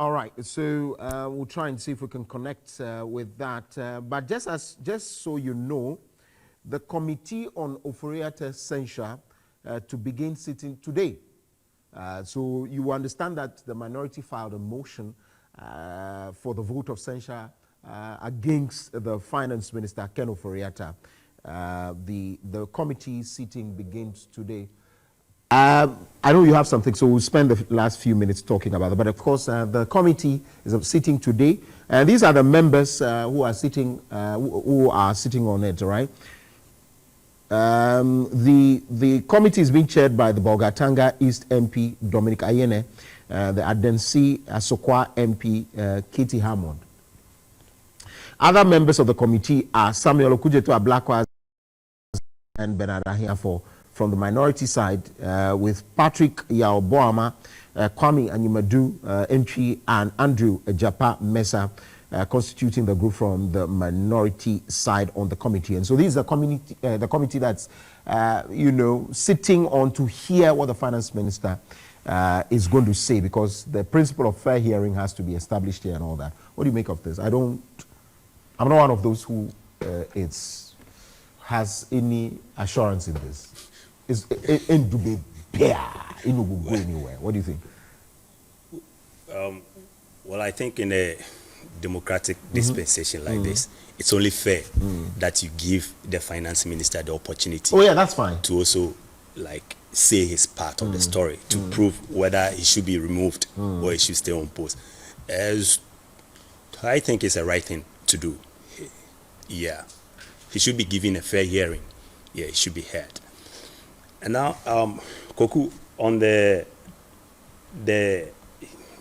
All right, so we'll try and see if we can connect with that. But just so you know, the Committee on Oforiatta's censure to begin sitting today. So you understand that the minority filed a motion for the vote of censure against the Finance Minister, Ken Oforiatta. The committee sitting begins today. I know you have something, so we'll spend the last few minutes talking about it. But of course, the committee is sitting today, and these are the members who are sitting on it, right? The committee is being chaired by the Bolgatanga East MP Dominic Ayene, the Adensi Asokwa MP Katie Hammond. Other members of the committee are Samuel Okujeto Ablakwa and Bernard Ahiafo from the minority side, with Patrick Yaoboama, Kwame Anyimadu Entry, and Andrew Japa Mesa constituting the group from the minority side on the committee. And so this is the committee that's, sitting on to hear what the finance minister is going to say, because the principle of fair hearing has to be established here and all that. What do you make of this? I'm not one of those who has any assurance in this. It will go anywhere. What do you think? Well, I think in a democratic dispensation like this, it's only fair that you give the finance minister the opportunity. Oh yeah, that's fine. To also say his part of the story to prove whether he should be removed or he should stay on post. As I think it's the right thing to do. Yeah, he should be given a fair hearing. Yeah, he should be heard. And now, Koku, on the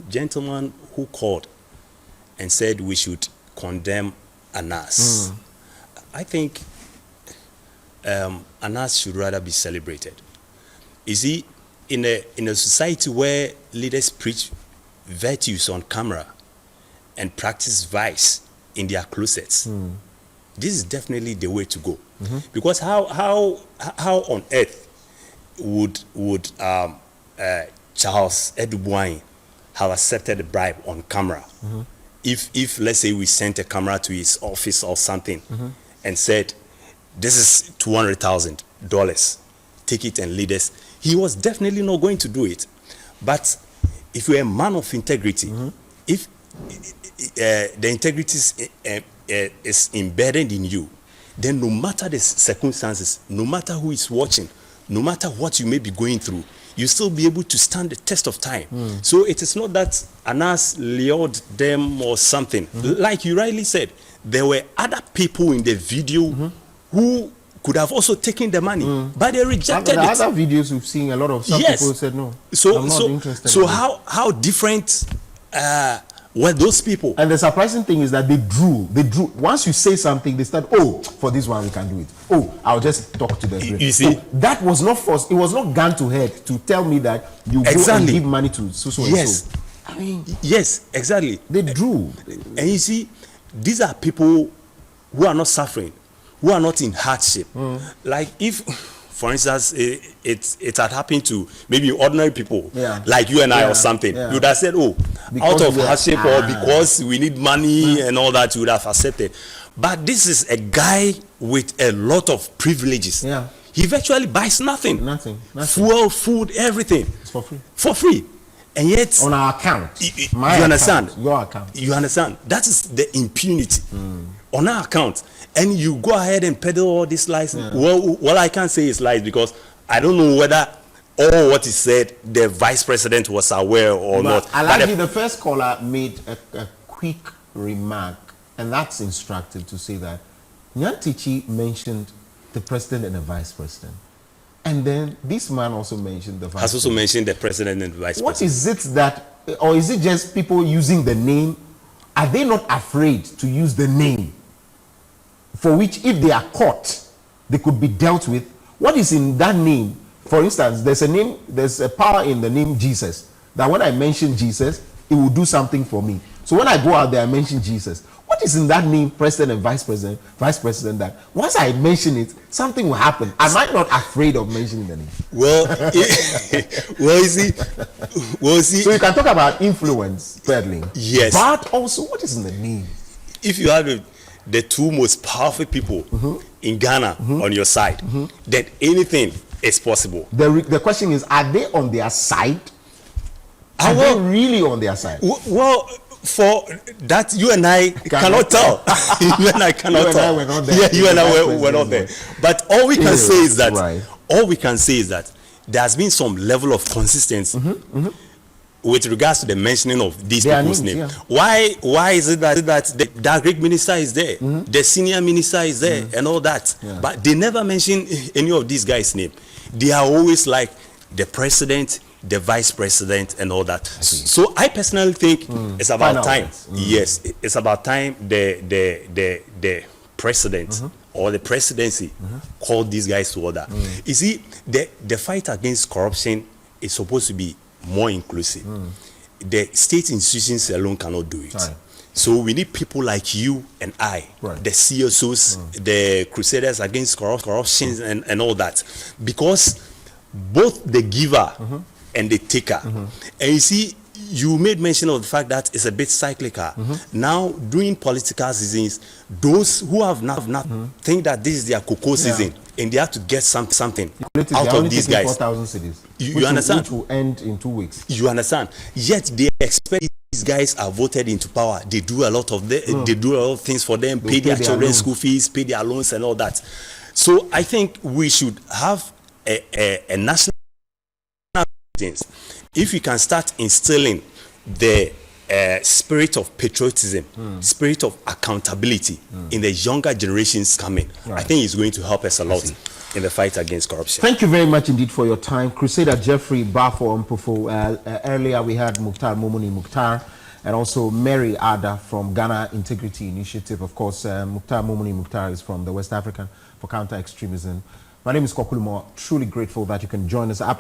gentleman who called and said we should condemn Anas, I think Anas should rather be celebrated. Is he in a society where leaders preach virtues on camera and practice vice in their closets? This is definitely the way to go, because how on earth would Charles Boahen have accepted a bribe on camera if let's say we sent a camera to his office or something and said, this is $200,000, take it and lead us? He was definitely not going to do it. But if you're a man of integrity, if the integrity is embedded in you, then no matter the circumstances, no matter who is watching, no matter what you may be going through, you still be able to stand the test of time. So it is not that Anas lured them or something. Like you rightly said, there were other people in the video who could have also taken the money, but they rejected it. The other videos we've seen, a lot of some people said no. I'm not interested. So how different were those people? And the surprising thing is that they drew. Once you say something, they start, oh, for this one we can do it. Oh, I'll just talk to them. You see, so that was not forced. It was not gun to head to tell me that you go and give money to so and so. I mean, yes, exactly. They drew. And you see, these are people who are not suffering, who are not in hardship. Like if, for instance, it had happened to maybe ordinary people, like you and I or something, you would have said, oh, because out of hardship or because we need money and all that, you would have accepted. But this is a guy with a lot of privileges. He virtually buys nothing. Nothing. Fuel, food, everything. It's for free. For free. And yet, on our account. You understand? Your account. You understand? That is the impunity. On our account. And you go ahead and peddle all these lies. Well, I can't say it's lies because I don't know whether all what he said the vice president was aware or not. I like the first caller made a quick remark, and that's instructive to say that Nyantichi mentioned the president and the vice president. And then this man also mentioned the vice president. Has also mentioned the president and the vice president. What is it that, or is it just people using the name? Are they not afraid to use the name? For which, if they are caught, they could be dealt with. What is in that name? For instance, there's a power in the name Jesus, that when I mention Jesus, it will do something for me. So when I go out there, I mention Jesus. What what is in that name, president and vice president, that once I mention it, something will happen? Am I not afraid of mentioning the name? Well, well, you see, so you can talk about influence peddling. Yes. But also, what is in the name? If you have the two most powerful people in Ghana on your side, then anything is possible. The question is, are they on their side? Are they really on their side? Well, for that, you and I cannot tell. You and I cannot tell. We're not there. Yeah, you and I were not there. But all we can say is that there has been some level of consistency with regards to the mentioning of these people's names. Yeah. Why is it that the Greek minister is there, the senior minister is there, and all that? Yeah. But they never mention any of these guys' name. They are always like the president, the vice president, and all that. So I personally think it's about time. Yes, it's about time the president or the presidency called these guys to order. You see, the fight against corruption is supposed to be more inclusive. The state institutions alone cannot do it. So we need people like you and I, the CSOs, the Crusaders Against Corruption, and all that, because both the giver and the taker. And you see, you made mention of the fact that it's a bit cyclical. Now, during political seasons, those who have not think that this is their cocoa season, and they have to get something out of these guys. 4,000 cities. You understand? Which will end in 2 weeks. You understand? Yet they expect these guys are voted into power. They do a lot of they do a lot of things for them, pay their children's school fees, pay their loans, and all that. So I think we should have a national. If we can start instilling the spirit of patriotism, spirit of accountability in the younger generations coming, I think it's going to help us a lot in the fight against corruption. Thank you very much indeed for your time. Crusader Jeffrey Bafo Mpofo. Earlier we had Mukhtar Momoni Mukhtar and also Mary Ada from Ghana Integrity Initiative. Of course, Mukhtar Momoni Mukhtar is from the West African for Counter-Extremism. My name is Kokulumo. Truly grateful that you can join us.